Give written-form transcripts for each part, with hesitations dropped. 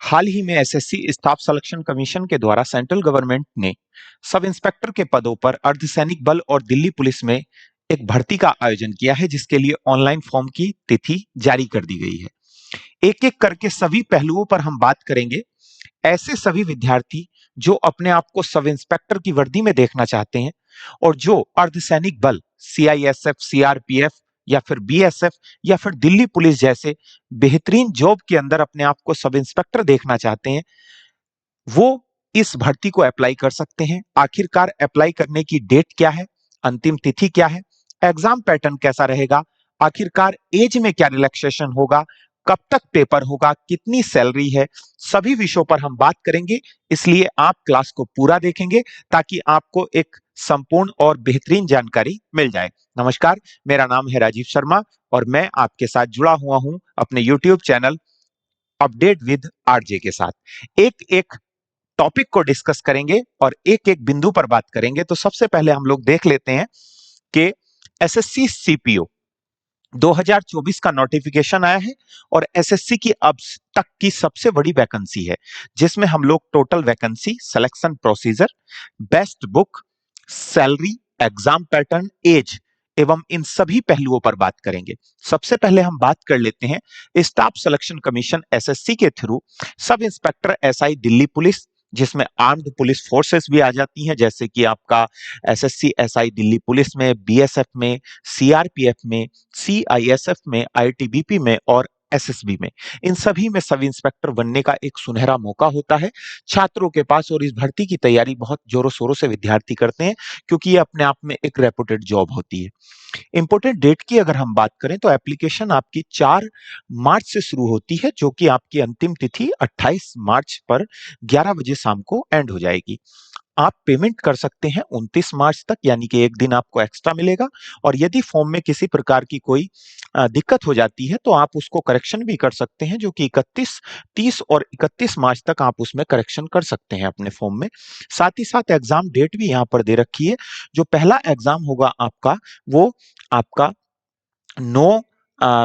हाल ही में SSC staff selection commission के द्वारा सेंट्रल गवर्नमेंट ने सब इंस्पेक्टर के पदों पर अर्धसैनिक बल और दिल्ली पुलिस में एक भर्ती का आयोजन किया है, जिसके लिए ऑनलाइन फॉर्म की तिथि जारी कर दी गई है। एक एक करके सभी पहलुओं पर हम बात करेंगे। ऐसे सभी विद्यार्थी जो अपने आप को सब इंस्पेक्टर की वर्दी में देखना चाहते हैं और जो अर्धसैनिक बल सीआईएसएफ, सीआरपीएफ या फिर बीएसएफ या फिर दिल्ली पुलिस जैसे बेहतरीन जॉब के अंदर अपने आप को सब इंस्पेक्टर देखना चाहते हैं, वो इस भर्ती को अप्लाई कर सकते हैं। आखिरकार अप्लाई करने की डेट क्या है, अंतिम तिथि क्या है, एग्जाम पैटर्न कैसा रहेगा, आखिरकार एज में क्या रिलैक्सेशन होगा, कब तक पेपर होगा, कितनी सैलरी है, सभी विषयों पर हम बात करेंगे। इसलिए आप क्लास को पूरा देखेंगे ताकि आपको एक संपूर्ण और बेहतरीन जानकारी मिल जाए। नमस्कार, मेरा नाम है राजीव शर्मा और मैं आपके साथ जुड़ा हुआ हूं अपने YouTube channel update with RJ के साथ। एक एक टॉपिक को डिस्कस करेंगे और एक एक बिंदु पर बात करेंगे। तो सबसे पहले हम लोग देख लेते हैं कि एसएससी सीपीओ 2024 का नोटिफिकेशन आया है और एसएससी की अब तक की सबसे बड़ी वैकेंसी है, जिसमें हम लोग total vacancy, selection procedure, best book, salary, exam pattern, age एवं इन सभी पहलुओं पर बात करेंगे। सबसे पहले हम बात कर लेते हैं स्टाफ सिलेक्शन कमीशन एसएससी के through sub inspector SI Delhi police, जिसमें आर्म्ड पुलिस फोर्सेस भी आ जाती हैं, जैसे कि आपका एसएससी एसआई दिल्ली पुलिस में, बीएसएफ में, सीआरपीएफ में, सीआईएसएफ में, आईटीबीपी में और एसएसबी में। इन सभी में सब इंस्पेक्टर बनने का एक सुनहरा मौका होता है छात्रों के पास और इस भर्ती की तैयारी बहुत जोरों शोरों से विद्यार्थी करते हैं, क्योंकि ये अपने आप में एक रेपुटेड जॉब होती है। इंपोर्टेंट डेट की अगर हम बात करें तो एप्लीकेशन आपकी 4 मार्च से शुरू होती है, जो कि आपकी अंतिम तिथि 28 मार्च पर 11 बजे शाम को एंड हो जाएगी। आप पेमेंट कर सकते हैं 29 मार्च तक, यानी कि एक दिन आपको एक्स्ट्रा मिलेगा। और यदि फॉर्म में किसी प्रकार की कोई दिक्कत हो जाती है तो आप उसको करेक्शन भी कर सकते हैं, जो कि 31, 30 और 31 मार्च तक आप उसमें करेक्शन कर सकते हैं अपने फॉर्म में। साथ ही साथ एग्जाम डेट भी यहाँ पर दे रखी है। जो पहला एग्जाम होगा आपका, वो आपका 9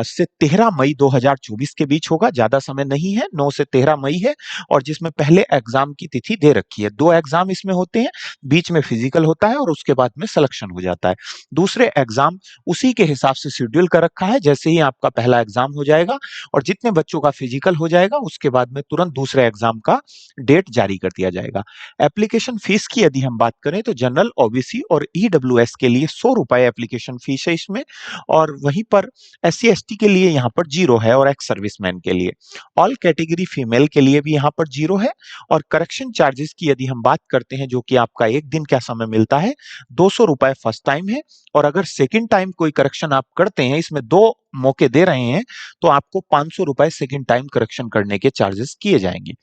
से 13 मई 2024 के बीच होगा। ज्यादा समय नहीं है, 9 से 13 मई है। और जिसमें पहले एग्जाम की तिथि दे रखी है। 2 एग्जाम इसमें होते हैं, बीच में फिजिकल होता है और उसके बाद में सिलेक्शन हो जाता है। दूसरे एग्जाम उसी के हिसाब से शेड्यूल कर रखा है। जैसे ही आपका पहला एग्जाम हो जाएगा और जितने बच्चों का फिजिकल हो जाएगा, उसके बाद में तुरंत दूसरे एग्जाम का डेट जारी कर दिया जाएगा। एप्लीकेशन फीस की यदि हम बात करें तो जनरल, ओबीसी और ईडब्ल्यूएस के लिए 100 रुपए एप्लीकेशन फीस है इसमें। और वहीं पर एससी एसटी के लिए यहाँ पर 0 है और एक्स सर्विसमैन के लिए। ऑल कैटेगरी फीमेल के लिए भी यहाँ पर 0 है। और करेक्शन चार्जेस की यदि हम बात करते हैं, जो कि आपका एक दिन का समय मिलता है, 200 रुपए फर्स्ट टाइम है। और अगर सेकंड टाइम कोई करेक्शन आप करते हैं, इसमें 2 मौके दे रहे हैं, तो आपको 500 रुपए सेकंड टाइम करेक्शन करने के चार्जेस किए जाएंगे।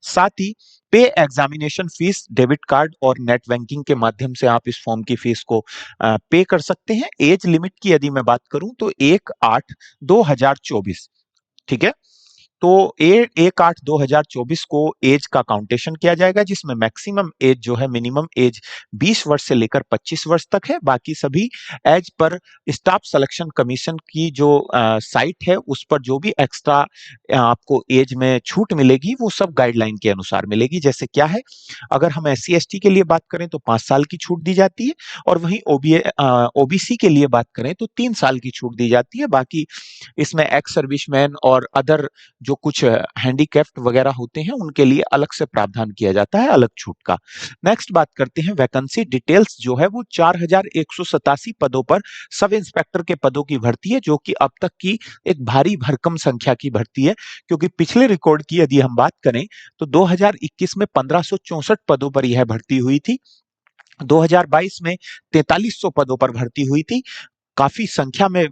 साथ ही पे एग्जामिनेशन फीस डेबिट कार्ड और नेट बैंकिंग के माध्यम से आप इस फॉर्म की फीस को पे कर सकते हैं। एज लिमिट की यदि मैं बात करूं तो 1/8/2024, ठीक है। तो 1/8/2024 को एज का काउंटेशन किया जाएगा, जिसमें मैक्सिमम एज जो है, मिनिमम एज 20 वर्ष से लेकर 25 वर्ष तक है। बाकी सभी as per staff selection commission की जो साइट है, उस पर जो भी एक्स्ट्रा आपको एज में छूट मिलेगी, वो सब गाइडलाइन के अनुसार मिलेगी। जैसे क्या है, अगर हम एससी एसटी के लिए बात करें तो 5 साल की छूट दी जाती है। और वहीं ओबीसी के लिए बात करें तो 3 साल की छूट दी जाती है। बाकी इसमें एक्स सर्विसमैन और अदर जो कुछ हैंडीकैप्ड वगैरह होते हैं, उनके लिए अलग से प्रावधान किया जाता है, अलग छूट का। नेक्स्ट बात करते हैं वैकेंसी डिटेल्स। जो है वो 4187 पदों पर सब इंस्पेक्टर के पदों की भर्ती है, जो कि अब तक की एक भारी भरकम संख्या की भर्ती है। क्योंकि पिछले रिकॉर्ड की यदि हम बात करें तो 2021 में 1564 पदों पर यह भर्ती हुई थी। 2022 में 4300 पदों पर भर्ती हुई थी। काफी संख्या में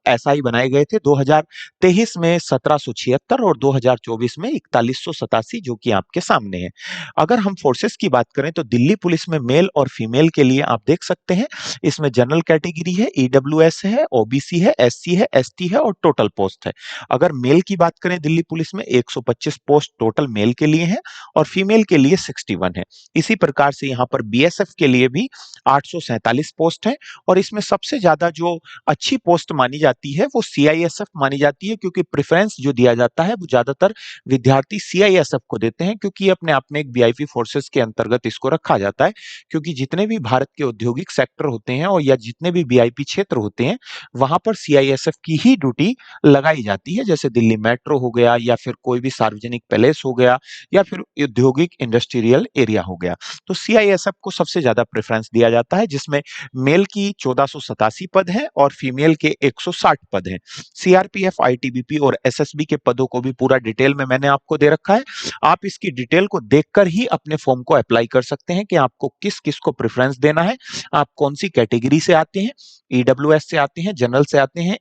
एसआई बनाए गए थे। 2023 में 1776 और 2024 में 4187, जो कि आपके सामने है। अगर हम फोर्सेस की बात करें तो दिल्ली पुलिस में मेल और फीमेल के लिए आप देख सकते हैं, इसमें जनरल कैटेगरी है, ईडब्ल्यूएस है, ओबीसी है, एससी है, एसटी है और टोटल पोस्ट है। अगर मेल की बात करें दिल्ली पुलिस में 125 पोस्ट टोटल मेल के लिए है और फीमेल के लिए 61 है। इसी प्रकार से यहाँ पर बीएसएफ के लिए भी 847 पोस्ट है। और इसमें सबसे ज्यादा जो अच्छी पोस्ट मानी जाती जाती है वो सीआईएसएफ मानी जाती है, क्योंकि प्रेफरेंस जो दिया जाता है वो ज्यादातर विद्यार्थी सीआईएसएफ को देते हैं, क्योंकि ये अपने आप में एक वीआईपी फोर्सेस के अंतर्गत इसको रखा जाता है। क्योंकि जितने भी भारत के औद्योगिक सेक्टर होते हैं और या जितने भी वीआईपी क्षेत्र होते हैं, वहां पर सीआईएसएफ की ही ड्यूटी लगाई जाती है। जैसे दिल्ली मेट्रो हो गया, या फिर कोई भी सार्वजनिक पैलेस हो गया, या फिर औद्योगिक इंडस्ट्रियल एरिया हो गया, तो सीआईएसएफ को सबसे ज्यादा प्रेफरेंस दिया जाता है, जिसमें मेल की 1487 पद हैं और फीमेल के 160 पद हैं। सीआरपीएफ, आईटीबीपी और एसएसबी के पदों को भी पूरा डिटेल में मैंने आपको दे रखा है। आप इसकी डिटेल को देखकर ही अपने फॉर्म को अप्लाई कर सकते हैं कि आपको किस किस को प्रेफरेंस देना है, आप कौन सी कैटेगरी से आते हैं, ईडब्ल्यूएस से आते हैं, जनरल से आते हैं,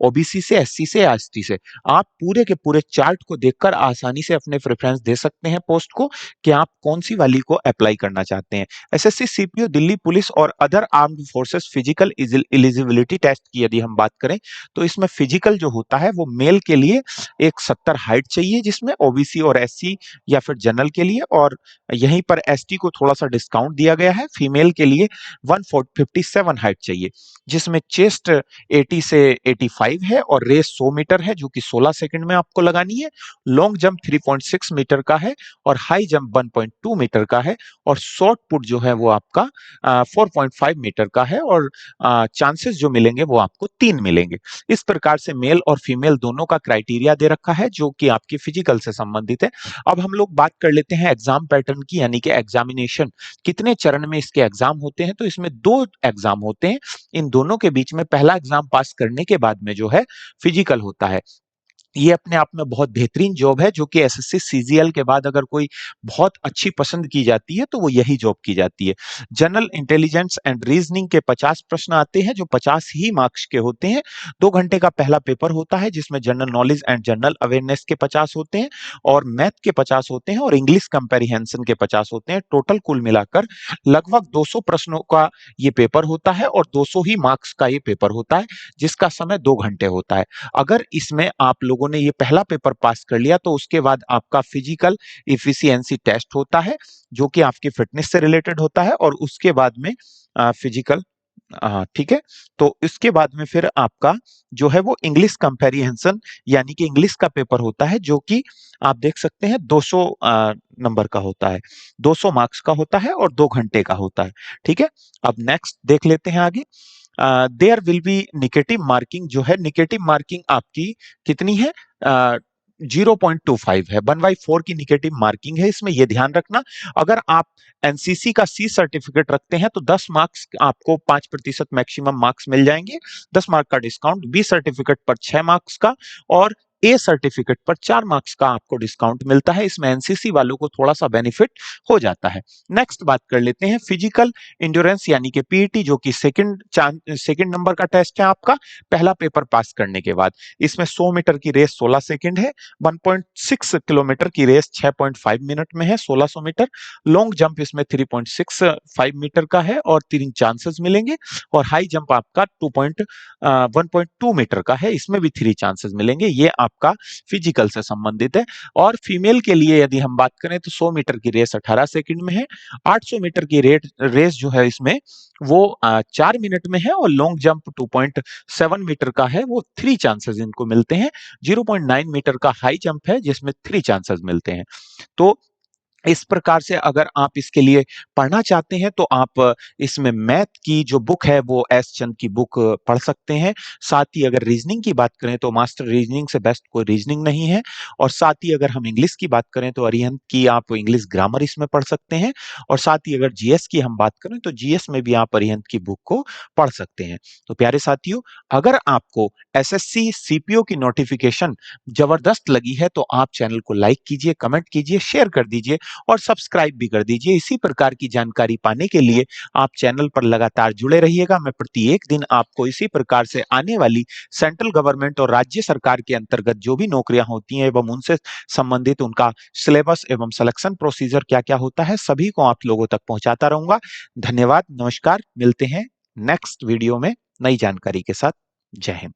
ओबीसी से, एससी से, एसटी से। आप पूरे के पूरे चार्ट को देखकर आसानी से अपने प्रेफरेंस दे सकते हैं पोस्ट को, कि आप कौन सी वाली को अप्लाई करना चाहते हैं। एसएससी, सीपीओ, दिल्ली पुलिस और other armed forces physical eligibility test की यदि हम बात करें, तो इसमें फिजिकल जो होता है वो मेल के लिए 170 हाइट चाहिए, जिसमें ओबीसी और एससी या फिर जनरल के लिए, और यहीं पर एसटी को थोड़ा सा डिस्काउंट दिया गया है, फीमेल के लिए 157 हाइट चाहिए, जिसमें चेस्ट 80 से 85 है और रेस 100 मीटर है, जो कि 16 सेकंड में आपको लगानी है। लॉन्ग जंप 3.6 मीटर का है और हाई जंप 1.2 मीटर का है, और शॉर्ट पुट जो है वो आपका 4.5 मीटर का है, और चांसेस जो मिलेंगे वो आपको 3 मिलेंगे। इस प्रकार से मेल और फीमेल दोनों का क्राइटेरिया दे रखा है, जो कि आपकी फिजिकल से संबंधित है। अब हम लोग बात कर लेते हैं एग्जाम पैटर्न की, यानी कि एग्जामिनेशन कितने चरण में इसके एग्जाम होते हैं। तो इसमें 2 एग्जाम होते हैं। इन दोनों के बीच में पहला एग्जाम पास करने के बाद में जो है फिजिकल होता है। ये अपने आप में बहुत बेहतरीन जॉब है, जो कि एसएससी सीजीएल के बाद अगर कोई बहुत अच्छी पसंद की जाती है तो वो यही जॉब की जाती है। जनरल इंटेलिजेंस एंड रीजनिंग के 50 प्रश्न आते हैं, जो 50 ही मार्क्स के होते हैं। 2 घंटे का पहला पेपर होता है, जिसमें general knowledge and general awareness के 50 होते हैं, और मैथ के 50 होते हैं, और इंग्लिश कंपेरिहेंशन के 50 होते हैं। टोटल कुल मिलाकर लगभग 200 प्रश्नों का ये पेपर होता है, और 200 ही मार्क्स का ये पेपर होता है, जिसका समय 2 घंटे होता है। अगर इसमें आप लोगों ने ये पहला पेपर पास कर लिया, तो उसके बाद आपका फिजिकल इफिशियंसी टेस्ट होता है, जो कि आपकी फिटनेस से रिलेटेड होता है, और उसके बाद में फिजिकल, ठीक है। तो इसके बाद में फिर आपका जो है वो इंग्लिश कंपेरिहेंशन, यानी कि इंग्लिश का पेपर होता है, जो कि आप देख सकते हैं 200 नंबर का होता है, 200 मार्क्स का होता है, और 2 घंटे का होता है, ठीक है। अब नेक्स्ट देख लेते हैं आगे। There will be negative marking, जो है निगेटिव मार्किंग आपकी कितनी है, 0.25 है। 1/4 की निगेटिव मार्किंग है। इसमें यह ध्यान रखना, अगर आप एनसीसी का सी सर्टिफिकेट रखते हैं तो 10 मार्क्स आपको 5% मैक्सिमम मार्क्स मिल जाएंगे, 10 मार्क का डिस्काउंट। बी सर्टिफिकेट पर 6 मार्क्स का, और ए सर्टिफिकेट पर 4 मार्क्स का आपको डिस्काउंट मिलता है। इसमें एनसीसी वालों को थोड़ा सा बेनिफिट हो जाता है। नेक्स्ट बात कर लेते हैं फिजिकल इंड्योरेंस, यानी कि पीईटी, जो कि सेकंड नंबर का टेस्ट है आपका पहला पेपर पास करने के बाद। इसमें 100 मीटर की रेस 16 सेकंड है, 1.6 किलोमीटर की रेस 6.5 मिनट में है, 1600 मीटर। लॉन्ग जंप इसमें 3.65 मीटर का है, और 3 चांसेस मिलेंगे, और हाई जंप आपका 1.2 मीटर का है, इसमें भी 3 चांसेस मिलेंगे। ये आपका फिजिकल से संबंधित है। और फीमेल के लिए यदि हम बात करें तो 100 मीटर की रेस 18 सेकंड में है, 800 मीटर की रेस जो है इसमें वो 4 मिनट में है, और लॉन्ग जंप 2.7 मीटर का है, वो 3 चांसेस इनको मिलते हैं। 0.9 मीटर का हाई जंप है, जिसमें 3 चांसेस मिलते हैं। तो इस प्रकार से अगर आप इसके लिए पढ़ना चाहते हैं तो आप इसमें मैथ की जो बुक है वो एस चंद की बुक पढ़ सकते हैं। साथ ही अगर रीजनिंग की बात करें तो मास्टर रीजनिंग से बेस्ट कोई रीजनिंग नहीं है। और साथ ही अगर हम इंग्लिश की बात करें तो अरिहंत की आप इंग्लिश ग्रामर इसमें पढ़ सकते हैं। और साथ ही अगर जीएस की हम बात करें तो जीएस में भी आप अरिहंत की बुक को पढ़ सकते हैं। तो प्यारे साथियों, अगर आपको एसएससी सीपीओ की नोटिफिकेशन जबरदस्त लगी है तो आप चैनल को लाइक कीजिए, कमेंट कीजिए, शेयर कर दीजिए और सब्सक्राइब भी कर दीजिए। इसी प्रकार की जानकारी पाने के लिए आप चैनल पर लगातार जुड़े रहिएगा। मैं प्रत्येक दिन आपको इसी प्रकार से आने वाली सेंट्रल गवर्नमेंट और राज्य सरकार के अंतर्गत जो भी नौकरियां होती हैं एवं उनसे संबंधित उनका सिलेबस एवं सिलेक्शन प्रोसीजर क्या क्या होता है, सभी को आप लोगों तक पहुंचाता रहूंगा। धन्यवाद, नमस्कार, मिलते हैं नेक्स्ट वीडियो में नई जानकारी के साथ। जय हिंद।